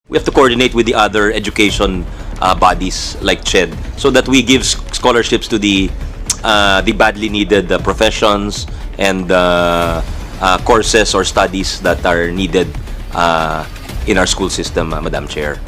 We have to coordinate with the other education bodies like CHED so that we give scholarships to the badly needed professions and courses or studies that are needed in our school system, Madam Chair.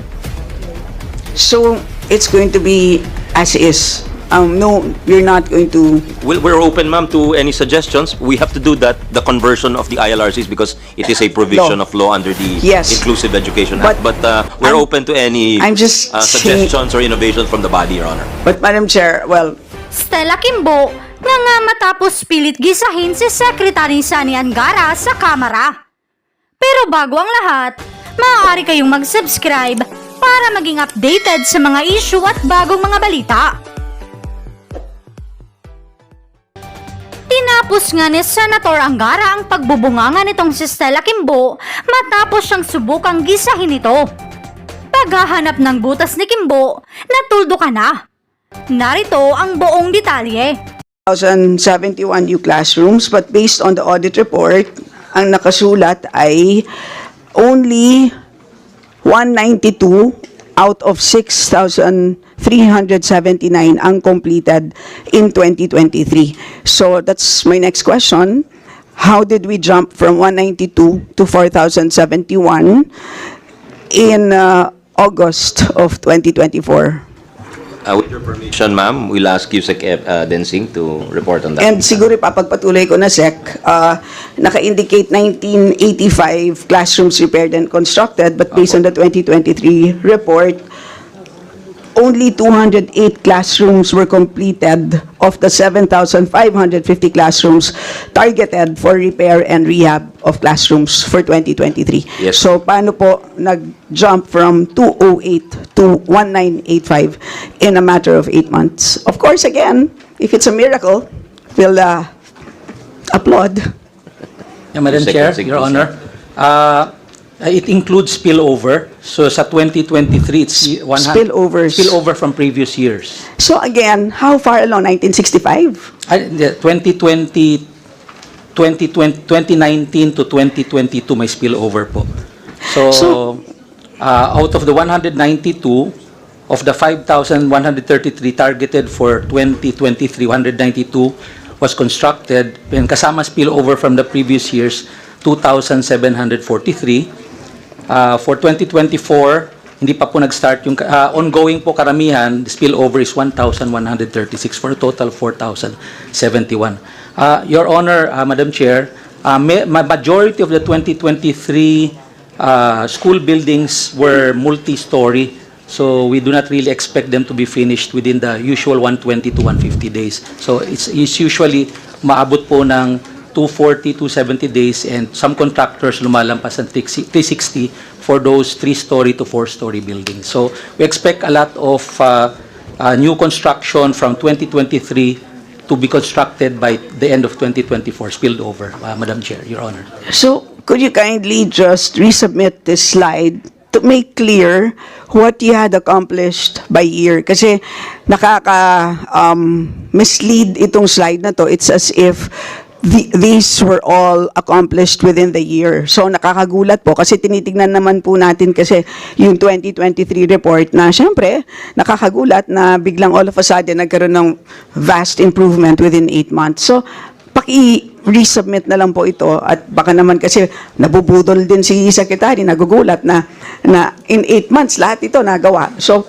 So it's going to be as is. No, you're not going to. We're open, ma'am, to any suggestions. We have to do that, the conversion of the ILRCs, because it is a provision of law under the Yes. Inclusive Education Act. But we're open to any I'm just suggestions or innovations from the body, Your Honor. But Madam Chair, well, Stella Quimbo nga matapos pilit gisahin si Secretary Sonny Angara sa Kamara. Pero bago ang lahat, maaari kayong mag-subscribe para maging updated sa mga issue at bagong mga balita. Tinapos nga ni Senator Angara ang pagbubunganga nitong si Stella Quimbo matapos siyang subukang gisahin ito. Paghahanap ng butas ni Quimbo, natuldo ka na. Narito ang buong detalye. 1,071 new classrooms, but based on the audit report, ang nakasulat ay only 192 out of 6,379 ang completed in 2023. So that's my next question. How did we jump from 192 to 4,071 in August of 2024? With your permission, ma'am, we'll ask you, Sec. Densing, to report on that. And siguro ipapagpatuloy ko na, Sec, naka-indicate 1985 classrooms repaired and constructed, but based on the 2023 report, only 208 classrooms were completed of the 7,550 classrooms targeted for repair and rehab of classrooms for 2023. Yes. So, paano po nag-jump from 208 to 1985 in a matter of 8 months? Of course, again, if it's a miracle, we'll applaud. Yeah, Madam Chair, Your Honor, it includes spillover. So sa 2023, it's 100 spillover from previous years. So again, how far along? 1965? 2019 to 2022 may spillover po. So out of the 192, of the 5,133 targeted for 2023, 192 was constructed, and kasama spillover from the previous years, 2,743. For 2024, hindi pa po nag-start yung ongoing po karamihan, the spillover is 1,136 for a total 4,071. Your Honor, Madam Chair, majority of the 2023 school buildings were multi-story, so we do not really expect them to be finished within the usual 120 to 150 days. So it's usually maabot po ng 240, 270 days, and some contractors lumalampas ng 360 for those 3-story to 4-story buildings. So we expect a lot of new construction from 2023 to be constructed by the end of 2024, spilled over, Madam Chair, Your Honor. So could you kindly just resubmit this slide to make clear what you had accomplished by year? Kasi mislead itong slide na to. It's as if these were all accomplished within the year. So nakakagulat po kasi tinitignan naman po natin kasi yung 2023 report na syempre nakakagulat na biglang all of a sudden nagkaroon ng vast improvement within 8 months. So paki-resubmit na lang po ito at baka naman kasi nabubudol din si Secretary, nagugulat na in 8 months lahat ito nagawa. So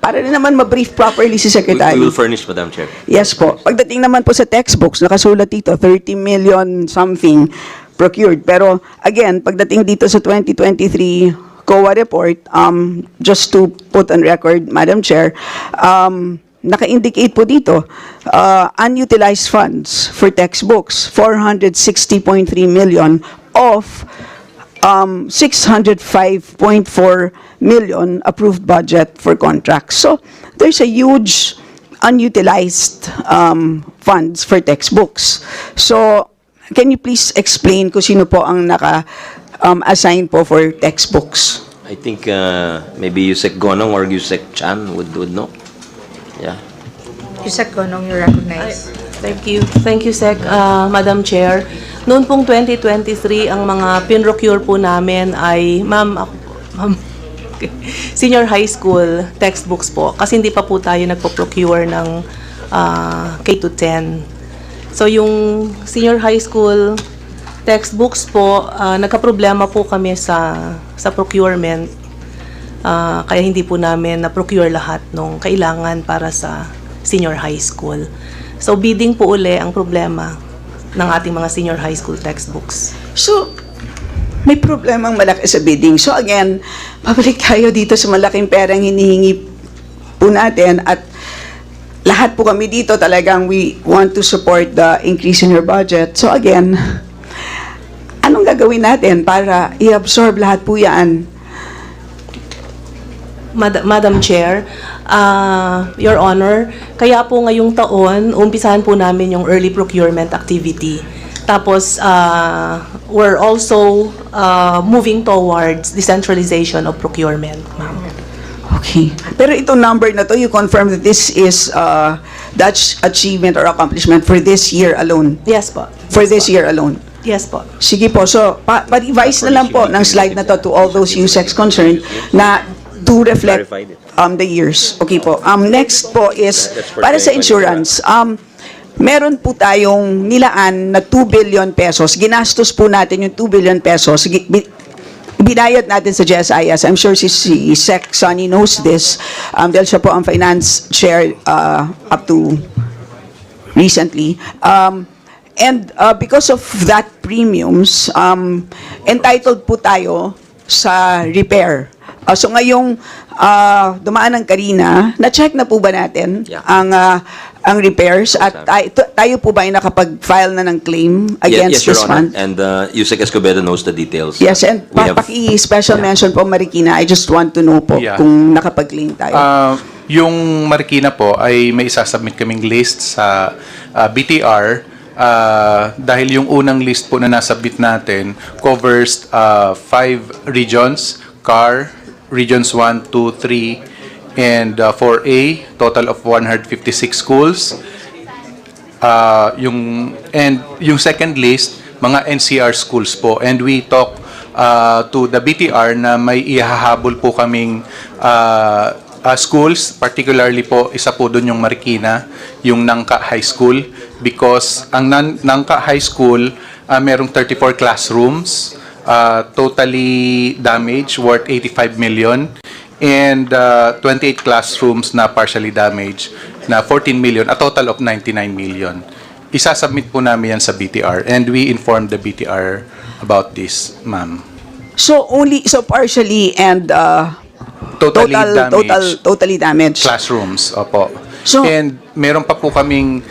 para rin naman ma-brief properly si Secretary. We will furnish, Madam Chair. Yes po. Pagdating naman po sa textbooks, nakasulat dito, 30 million something procured. Pero again, pagdating dito sa 2023 COA report, just to put on record, Madam Chair, naka-indicate po dito, unutilized funds for textbooks, 460.3 million of 605.4 million approved budget for contracts. So there's a huge unutilized funds for textbooks. So can you please explain kung sino po ang naka-assign po for textbooks? I think maybe Yusek Gonong or Yusek Chan would know. Yeah. Yusek Gonong, you recognize. Thank you. Thank you, Sec. Madam Chair. Noon pong 2023, ang mga pinrocure po namin ay, ma'am, Senior high school textbooks po. Kasi hindi pa po tayo nagpo-procure ng K-10. So yung senior high school textbooks po, nagka-problema po kami sa procurement. Kaya hindi po namin na-procure lahat ng kailangan para sa senior high school. So bidding po uli ang problema ng ating mga senior high school textbooks. So, may problemang malaki sa bidding. So again, pabalik tayo dito sa malaking perang hinihingi po natin at lahat po kami dito talagang we want to support the increase in your budget. So again, anong gagawin natin para i-absorb lahat po yan? Madam Chair, Your Honor, kaya po ngayong taon, umpisahan po namin yung early procurement activity. Tapos, we're also moving towards decentralization of procurement, ma'am. Okay. Pero itong number na to, you confirm that this is Dutch achievement or accomplishment for this year alone? Yes po. For this year alone? Yes po. Sige po. So, pa-revise na lang po ng slide na to to all those USECs concerned na to reflect the years. Okay po. Next po is, para sa insurance, meron po tayong nilaan na 2 billion pesos. Ginastos po natin yung 2 billion pesos. Binayad natin sa GSIS. I'm sure si Sec Sonny knows this. Dahil siya po ang finance chair up to recently. And because of that premiums, entitled po tayo sa repair. So ngayong dumaan ng Karina, na-check na po ba natin ang repairs at tayo po ba ay nakapag-file na ng claim against yes, Your this Honor. fund? And Yusek Escobedo knows the details. Yes, and We have- paki-special mention po Marikina, I just want to know po Yeah. kung nakapag-claim tayo. Yung Marikina po ay may isasubmit kaming list sa BTR dahil yung unang list po na nasubmit natin covers 5 regions, CAR, Regions 1, 2, 3, and 4A, total of 156 schools. Yung second list, mga NCR schools po. And we talk to the BTR na may ihahabol po kaming schools, particularly po, isa po doon yung Marikina, yung Nangka High School, because ang Nangka High School, merong 34 classrooms, totally damaged, worth 85 million, and 28 classrooms na partially damaged, na 14 million, a total of 99 million. Isasubmit po namin yan sa BTR, and we informed the BTR about this, ma'am. So partially and totally damaged. Classrooms, opo. So- And meron pa po kaming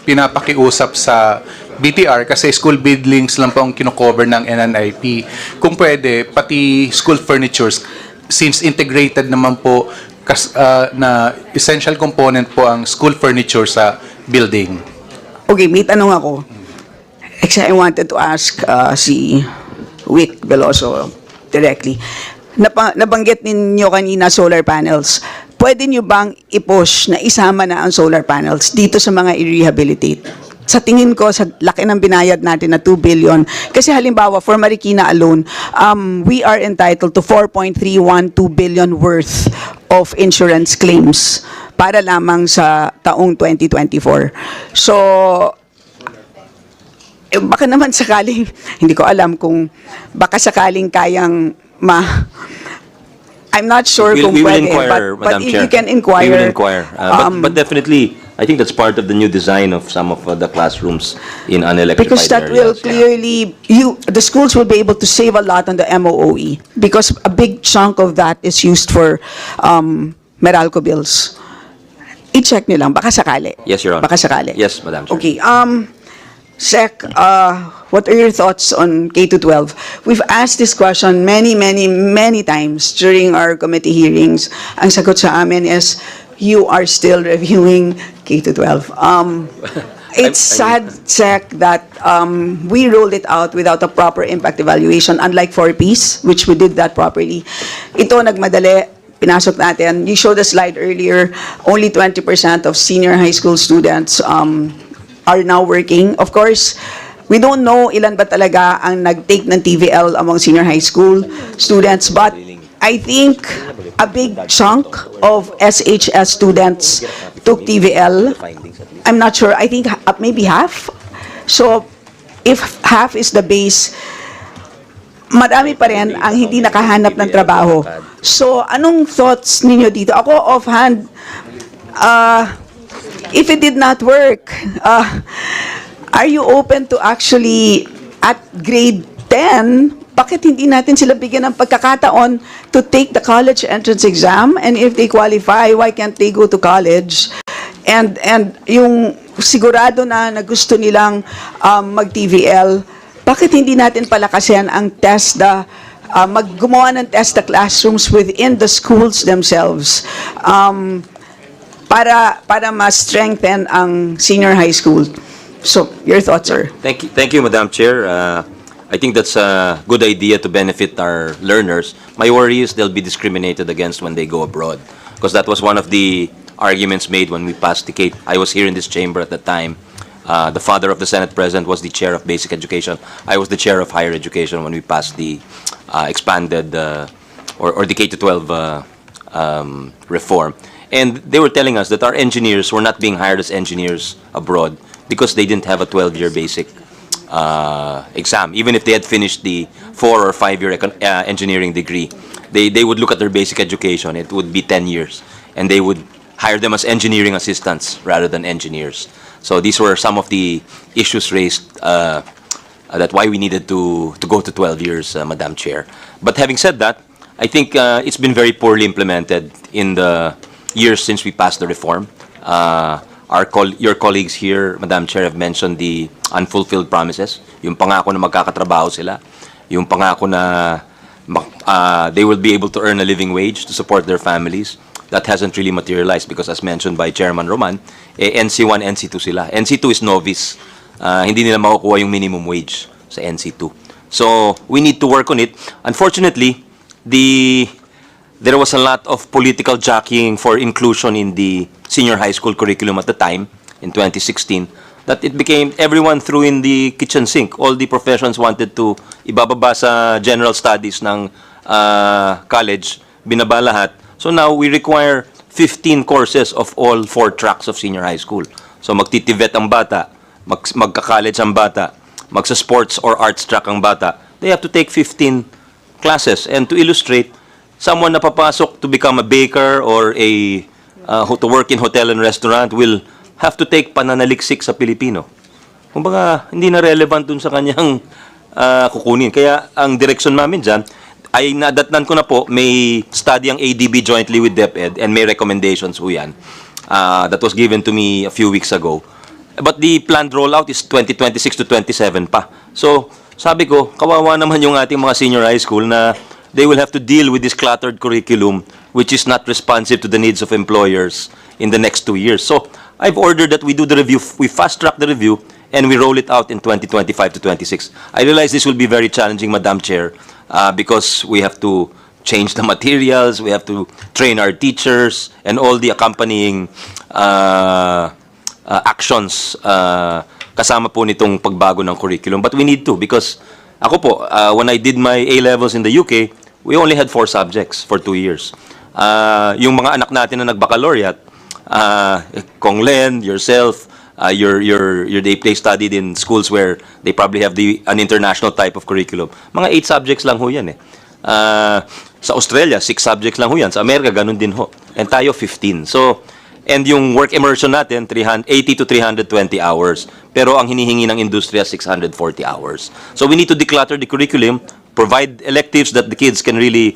pinapakiusap sa BTR kasi school buildings lang po ang kino-cover ng NNIP. Kung pwede, pati school furnitures, since integrated naman po na essential component po ang school furniture sa building. Okay, may tanong ako. Actually, I wanted to ask si Wick Veloso directly. Nabanggit ninyo kanina solar panels. Pwede nyo bang i-push na isama na ang solar panels dito sa mga i-rehabilitate? Sa tingin ko, sa laki ng binayad natin na 2 billion, kasi halimbawa, for Marikina alone, we are entitled to 4.312 billion worth of insurance claims para lamang sa taong 2024. So, baka naman sakaling, hindi ko alam kung baka sakaling kayang I'm not sure kung We will pwede, inquire, but Madam if Chair. you can inquire. We will inquire. But definitely, I think that's part of the new design of some of the classrooms in unelectrified Because that will areas. clearly, the schools will be able to save a lot on the MOOE because a big chunk of that is used for Meralco bills. I-check nyo lang, baka sakali. Yes, Your Honor. Baka sakali. Yes, Madam Chair. Okay, Sec, what are your thoughts on K-12? We've asked this question many times during our committee hearings. Ang sagot sa amin is, you are still reviewing K-12. It's sad, Sec, that we rolled it out without a proper impact evaluation, unlike 4Ps, which we did that properly. Ito, nagmadali, pinasok natin. You showed the slide earlier, only 20% of senior high school students are now working. Of course, we don't know ilan ba talaga ang nag-take ng TVL among senior high school students, but I think a big chunk of SHS students took TVL. I'm not sure. I think maybe half. So, if half is the base, marami pa rin ang hindi nakahanap ng trabaho. So, anong thoughts ninyo dito? Ako, offhand, if it did not work, are you open to actually, at grade 10, bakit hindi natin sila bigyan ng pagkakataon to take the college entrance exam? And if they qualify, why can't they go to college? And yung sigurado na gusto nilang mag-TVL, bakit hindi natin palakasin ang TESDA, gumawa ng TESDA classrooms within the schools themselves para ma-strengthen ang senior high school? So, your thoughts, sir? Thank you, Madam Chair. I think that's a good idea to benefit our learners. My worry is they'll be discriminated against when they go abroad, because that was one of the arguments made when we passed the case. I was here in this chamber at the time. The father of the Senate President was the chair of basic education. I was the chair of higher education when we passed the expanded or the K-12 reform. And they were telling us that our engineers were not being hired as engineers abroad because they didn't have a 12-year basic exam. Even if they had finished the 4 or 5-year engineering degree, they would look at their basic education. It would be 10 years. And they would hire them as engineering assistants rather than engineers. So these were some of the issues raised that why we needed to go to 12 years, Madam Chair. But having said that, I think it's been very poorly implemented in the years since we passed the reform. Your colleagues here, Madam Chair, have mentioned the unfulfilled promises. Yung pangako na magkakatrabaho sila. Yung pangako na they will be able to earn a living wage to support their families. That hasn't really materialized because, as mentioned by Chairman Roman, NC1, NC2 sila. NC2 is novice. Hindi nila makukuha yung minimum wage sa NC2. So, we need to work on it. Unfortunately, there was a lot of political jockeying for inclusion in the senior high school curriculum at the time, in 2016, that it became everyone threw in the kitchen sink. All the professions wanted to ibababa sa general studies ng college, binaba lahat. So now we require 15 courses of all 4 tracks of senior high school. So magtitivet ang bata, magka-college ang bata, magsa-sports or arts track ang bata. They have to take 15 classes. And to illustrate, someone na papasok to become a baker or to work in hotel and restaurant will have to take pananaliksik sa Pilipino. Kumbaga, hindi na relevant dun sa kanyang kukunin. Kaya ang direksyon namin dyan, ay nadatnan ko na po, may study ang ADB jointly with DepEd and may recommendations ho yan. That was given to me a few weeks ago. But the planned rollout is 2026 to 27 pa. So, sabi ko, kawawa naman yung ating mga senior high school na they will have to deal with this cluttered curriculum which is not responsive to the needs of employers in the next 2 years. So, I've ordered that we do the review, we fast-track the review, and we roll it out in 2025 to 26. I realize this will be very challenging, Madam Chair, because we have to change the materials, we have to train our teachers, and all the accompanying actions kasama po nitong pagbago ng curriculum. But we need to, because ako po, when I did my A-levels in the UK, we only had 4 subjects for 2 years. Yung mga anak natin na nag-baccalaureate, Kong Len, yourself, they studied in schools where they probably have an international type of curriculum. Mga 8 subjects lang ho yan eh. Sa Australia, 6 subjects lang ho yan. Sa Amerika, ganun din ho. And tayo, 15. So, and yung work immersion natin, 80 to 320 hours. Pero ang hinihingi ng industriya, 640 hours. So we need to declutter the curriculum, provide electives that the kids can really,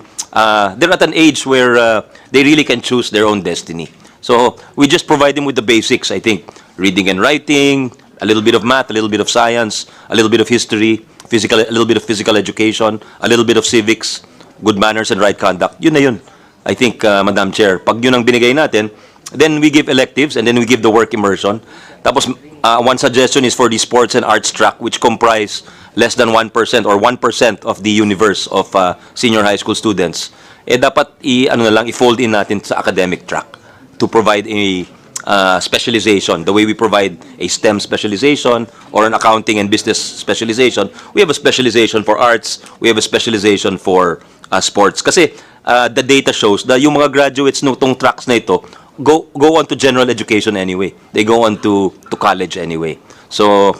they're at an age where they really can choose their own destiny. So we just provide them with the basics, I think. Reading and writing, a little bit of math, a little bit of science, a little bit of history, a little bit of physical education, a little bit of civics, good manners and right conduct. Yun na yun. I think, Madam Chair, pag yun ang binigay natin, then we give electives and then we give the work immersion. Tapos, one suggestion is for the sports and arts track, which comprise less than 1% or 1% of the universe of senior high school students. Dapat i-fold in natin sa academic track to provide a specialization. The way we provide a STEM specialization or an accounting and business specialization, we have a specialization for arts, we have a specialization for sports. Kasi the data shows that yung mga graduates nitong tracks na ito go on to general education anyway. They go on to college anyway. So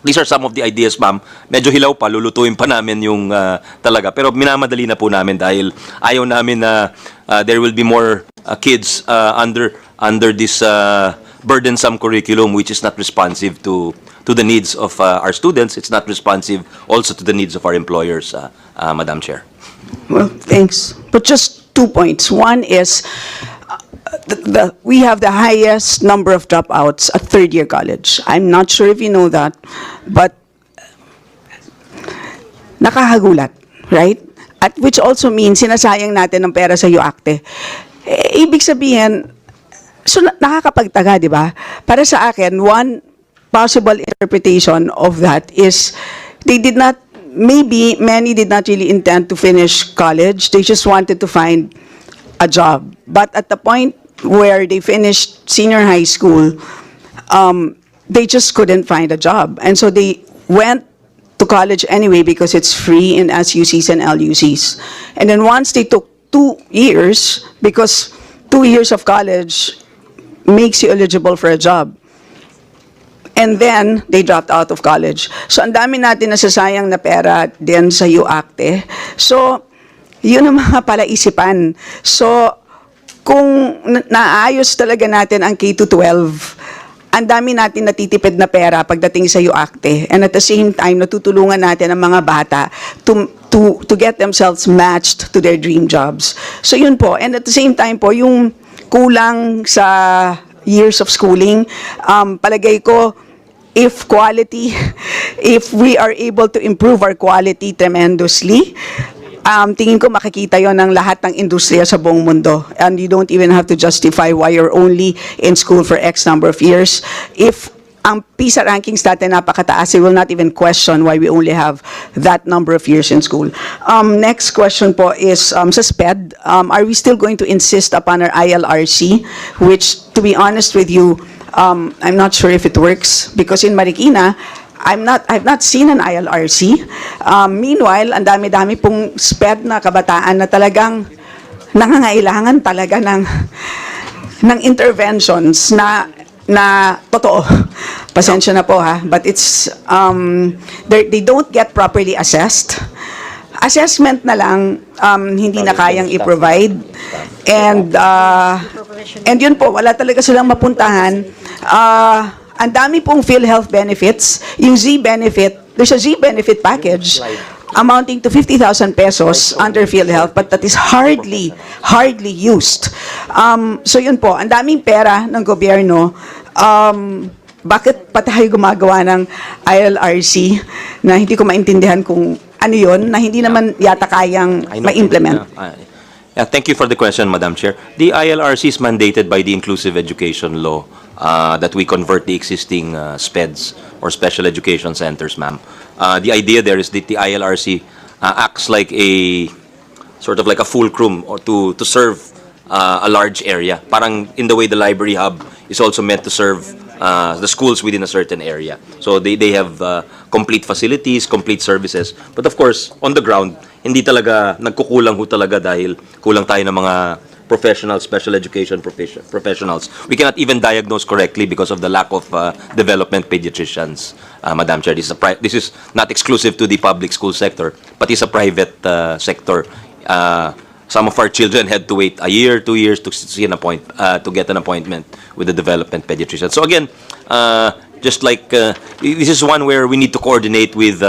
these are some of the ideas, ma'am. Medyo hilaw pa, lulutuin pa namin yung talaga. Pero minamadali na po namin dahil ayaw namin na there will be more kids under this burdensome curriculum which is not responsive to the needs of our students. It's not responsive also to the needs of our employers, Madam Chair. Well, thanks. But just 2 points. One is we have the highest number of dropouts at third-year college. I'm not sure if you know that, but nakakagulat, right? At which also means sinasayang natin ng pera sa UACTE. Ibig sabihin, so nakakapagtaga, di ba? Para sa akin, one possible interpretation of that is maybe many did not really intend to finish college. They just wanted to find a job. But at the point where they finished senior high school, they just couldn't find a job. And so they went to college anyway because it's free in SUCs and LUCs. And then once they took 2 years, because 2 years of college makes you eligible for a job. And then, they dropped out of college. So, ang dami natin nasasayang na pera din sa UACTE. So, yun ang mga palaisipan. So, kung naayos talaga natin ang K-12, ang dami natin natitipid na pera pagdating sa UACTE. And at the same time, natutulungan natin ang mga bata to get themselves matched to their dream jobs. So, yun po. And at the same time po, yung kulang sa years of schooling, palagay ko, if we are able to improve our quality tremendously, tingin ko makikita yon ng lahat ng industriya sa buong mundo. And you don't even have to justify why you're only in school for X number of years. If ang PISA rankings natin napakataas, we will not even question why we only have that number of years in school. Next question po is sa SPED, are we still going to insist upon our ILRC, which, to be honest with you, I'm not sure if it works because in Marikina, I've not seen an ILRC. Meanwhile, ang dami-dami pong SPED na kabataan na talagang nangangailangan talaga ng interventions na totoo. Pasensya na po ha, but it's they don't get properly assessed. Assessment na lang hindi na kayang i-provide. And yun po, wala talaga silang mapuntahan. Ang dami pong PhilHealth benefits. Yung Z-benefit, there's a Z-benefit package amounting to 50,000 pesos under PhilHealth, but that is hardly used. So yun po, ang daming pera ng gobyerno. Bakit pa tayo gumagawa ng ILRC na hindi ko maintindihan kung ano yun, na hindi naman yata kayang ma-implement? Yeah, thank you for the question, Madam Chair. The ILRC is mandated by the Inclusive Education Law that we convert the existing SPEDs or Special Education Centers, ma'am. The idea there is that the ILRC acts like sort of like a fulcrum or to serve a large area. Parang in the way the library hub is also meant to serve the schools within a certain area. So they have complete facilities, complete services. But of course, on the ground, hindi talaga nagkukulang ho talaga dahil kulang tayo ng mga professional, special education professionals. We cannot even diagnose correctly because of the lack of development pediatricians, Madam Chair. This is not exclusive to the public school sector, but it's a private sector. Some of our children had to wait a year, 2 years to get an appointment with the development pediatrician. So again, just like this is one where we need to coordinate with,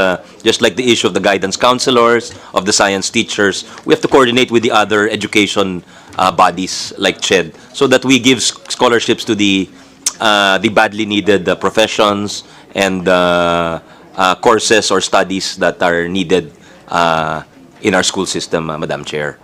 just like the issue of the guidance counselors, of the science teachers, we have to coordinate with the other education bodies like CHED, so that we give scholarships to the badly needed professions and courses or studies that are needed in our school system, Madam Chair.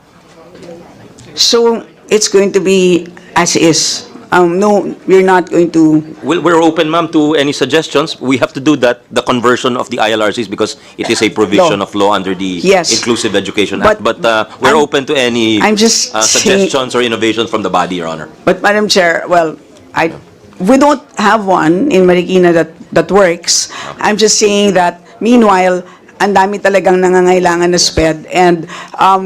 So, it's going to be as is. No, we're not going to... We're open, ma'am, to any suggestions. We have to do that, the conversion of the ILRCs, because it is a provision of law under the Inclusive Education Act. But we're open to any suggestions or innovations from the body, Your Honor. But, Madam Chair, well, we don't have one in Marikina that works. I'm just saying that meanwhile, ang dami talagang nangangailangan na SPED. And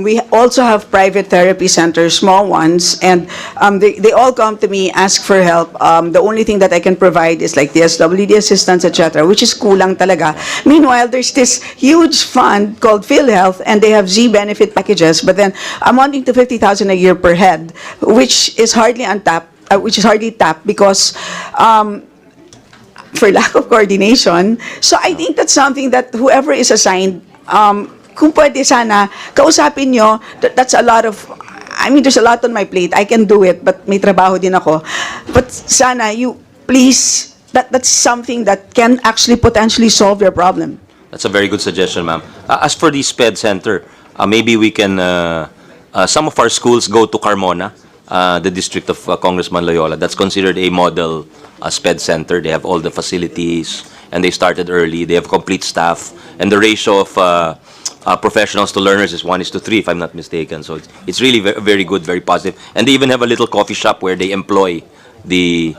we also have private therapy centers, small ones, and they all come to me, ask for help. The only thing that I can provide is like the SWD assistance, etc., which is kulang talaga. Meanwhile, there's this huge fund called PhilHealth, and they have Z benefit packages, but then amounting to 50,000 a year per head, which is hardly untapped, which is hardly tapped because for lack of coordination. So I think that's something that whoever is assigned, kung pwede sana, kausapin nyo, that's a lot of, I mean, there's a lot on my plate. I can do it, but may trabaho din ako. But sana, you, please, that's something that can actually potentially solve your problem. That's a very good suggestion, ma'am. As for the SPED Center, maybe we can, some of our schools go to Carmona, the district of Congressman Loyola. That's considered a model SPED Center. They have all the facilities, and they started early. They have complete staff, and the ratio of professionals to learners is 1:3, if I'm not mistaken. So it's really very good, very positive. And they even have a little coffee shop where they employ the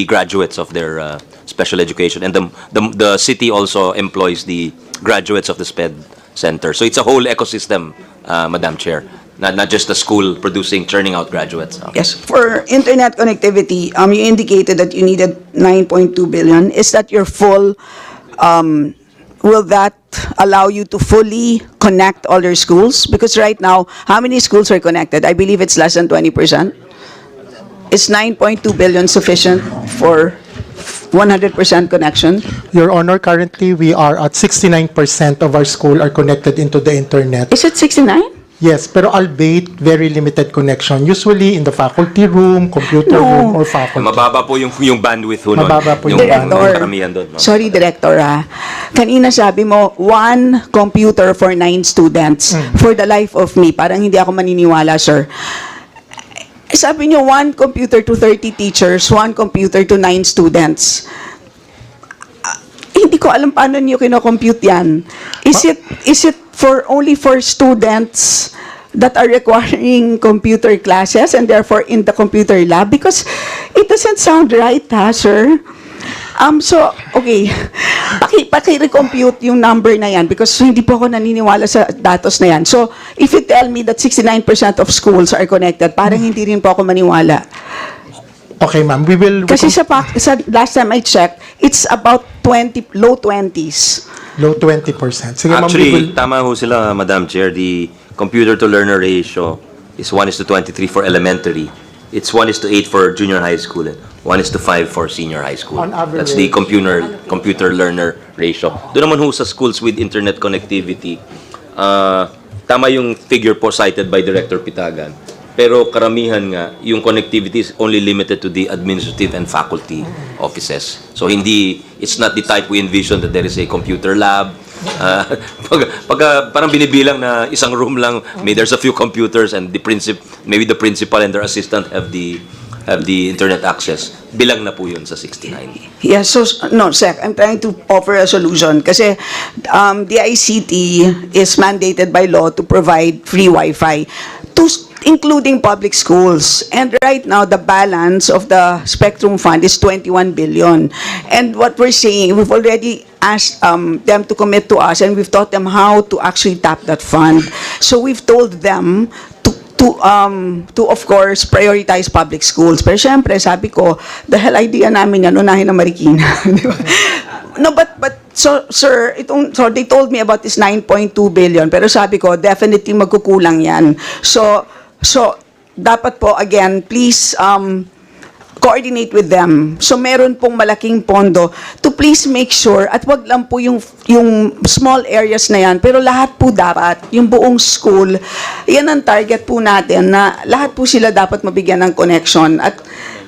graduates of their special education, and the city also employs the graduates of the SPED Center. So it's a whole ecosystem, Madam Chair. Not just the school producing, churning out graduates. Yes, for internet connectivity, you indicated that you needed 9.2 billion. Is that your full, will that allow you to fully connect all your schools? Because right now, how many schools are connected? I believe it's less than 20%. Is 9.2 billion sufficient for 100% connection? Your Honor, currently we are at 69% of our school are connected into the internet. Is it 69? Yes, pero albeit very limited connection. Usually in the faculty room, computer room, or faculty. Mababa po yung bandwidth ho nun. Mababa po yung Director, karamihan doon, no? sorry Director kanina sabi mo, 1 computer for 9 students. For the life of me, parang hindi ako maniniwala, sir. Sabi niyo, 1 computer to 30 teachers, 1 computer to 9 students. Hindi ko alam paano niyo kino-compute yan. Is it for only for students that are requiring computer classes and therefore in the computer lab? Because it doesn't sound right, sir. So, okay. Paki-recompute yung number na yan because hindi po ako naniniwala sa datos na yan. So, if you tell me that 69% of schools are connected, parang hindi rin po ako maniwala. Okay, ma'am. We will... Kasi sa last time I checked, it's about low 20s. Low 20%. Sige, ma'am, we will... Actually, tama ho sila, Madam Chair. The computer-to-learner ratio is 1:23 for elementary. It's 1:8 for junior high school. 1:5 for senior high school. On average. That's the computer-learner ratio. Doon naman ho sa schools with internet connectivity, tama yung figure po cited by Director Pitagan. Pero karamihan nga, yung connectivity is only limited to the administrative and faculty offices. So it's not the type we envision that there is a computer lab. Parang binibilang na isang room lang, there's a few computers and maybe the principal and their assistant have the internet access. Bilang na po yun sa 69. Yes, so, no, Sec, I'm trying to offer a solution kasi the ICT is mandated by law to provide free Wi-Fi including public schools. And right now, the balance of the Spectrum Fund is 21 billion. And what we're saying, we've already asked them to commit to us and we've taught them how to actually tap that fund. So we've told them to of course prioritize public schools. Pero syempre, sabi ko, dahil idea namin yan, unahin na Marikina. Di ba? No, but so sir, so they told me about this 9.2 billion, pero sabi ko definitely magkukulang yan. So dapat po again, please coordinate with them. So meron pong malaking pondo to please make sure at wag lang po yung small areas na yan, pero lahat po dapat, yung buong school, yan ang target po natin na lahat po sila dapat mabigyan ng connection. At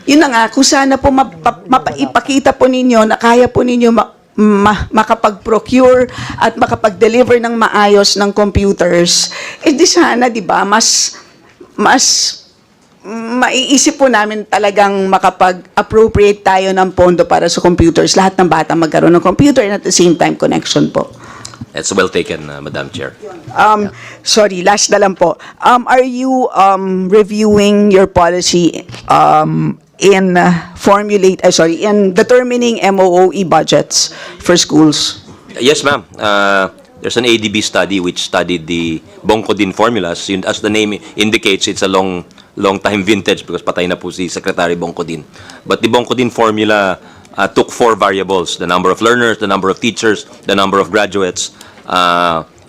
yun na nga, kung sana po mapaipakita po ninyo na kaya po ninyo makapag-procure at makapag-deliver ng maayos ng computers, di sana, di ba, mas maiisip po namin talagang makapag-appropriate tayo ng pondo para sa computers. Lahat ng bata magkaroon ng computer and at the same time connection po. It's well taken, Madam Chair. Sorry, last na lang po. Are you reviewing your policy in in determining MOOE budgets for schools? Yes, ma'am. There's an ADB study which studied the Bongkodin formulas. As the name indicates, it's a long time vintage because patay na po si Secretary Bongkodin. But the Bongkodin formula took 4 variables: the number of learners, the number of teachers, the number of graduates,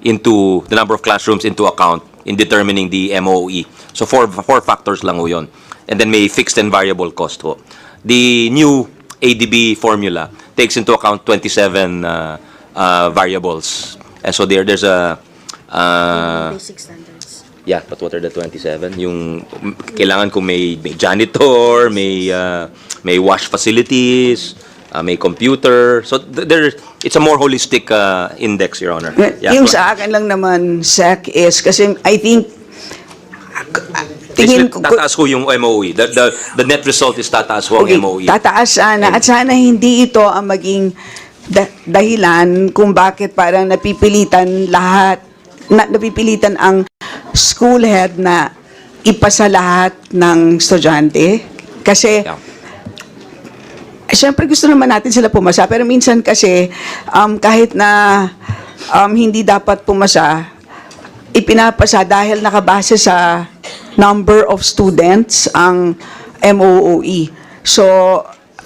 into the number of classrooms into account in determining the MOE. So four factors lang ho yun. And then may fixed and variable cost ho. The new ADB formula takes into account 27 variables. And so there's a Basic standards. yeah, but what are the 27? Yung kailangan kung may janitor, may wash facilities, may computer. So it's a more holistic index, Your Honor. Yung sa akin lang naman, Sec, is kasi I think tingin ko tataas ko yung MOE. The net result is tataas ko ang MOE. tataas sana at sana hindi ito ang maging dahilan kung bakit parang napipilitan ang school head na ipasa lahat ng estudyante kasi siyempre gusto naman natin sila pumasa pero minsan kasi kahit na hindi dapat pumasa, ipinapasa dahil nakabase sa number of students ang MOOE. So,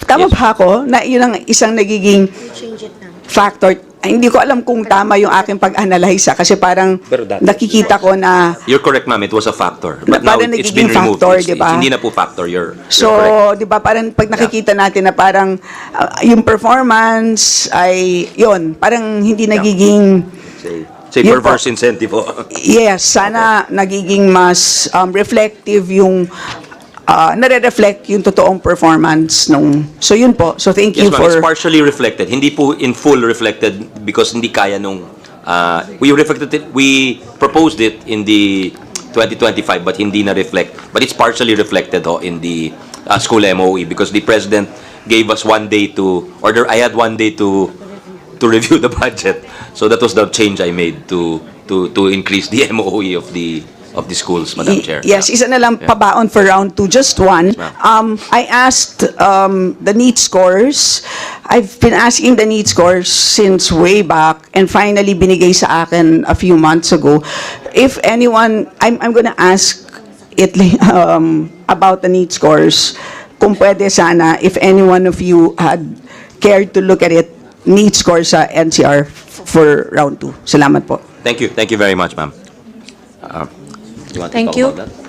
tama ba ako na yun ang isang nagiging factor? Ay, hindi ko alam kung tama yung aking pag-analyze kasi parang nakikita ko na You're correct, ma'am. It was a factor. But now parang it's been nagiging removed. factor, It's diba? hindi na po factor. You're so, correct. di ba, parang pag nakikita natin na parang yung performance ay, yun, parang hindi nagiging, Say yun perverse po. incentive po. yes, sana nagiging mas reflective yung, nare-reflect yung totoong performance nung, so yun po. So, thank Yes, you ma'am. It's for, partially reflected. Hindi po in full reflected because hindi kaya nung we proposed it in the 2025 but hindi na reflect. But it's partially reflected in the school MOE because the president gave us 1 day to order. I had 1 day to review the budget. So that was the change I made to increase the MOE of the schools, Madam Chair. Yes, isa na lang pabaon for round 2, just one. I asked the NEET scores. I've been asking the NEET scores since way back and finally binigay sa akin a few months ago. If anyone, I'm gonna ask it about the NEET scores. Kung pwede sana, if any one of you had cared to look at it, NEET scores sa NCR for round 2. Salamat po. Thank you. Thank you very much, ma'am. You want to Thank talk you. about that?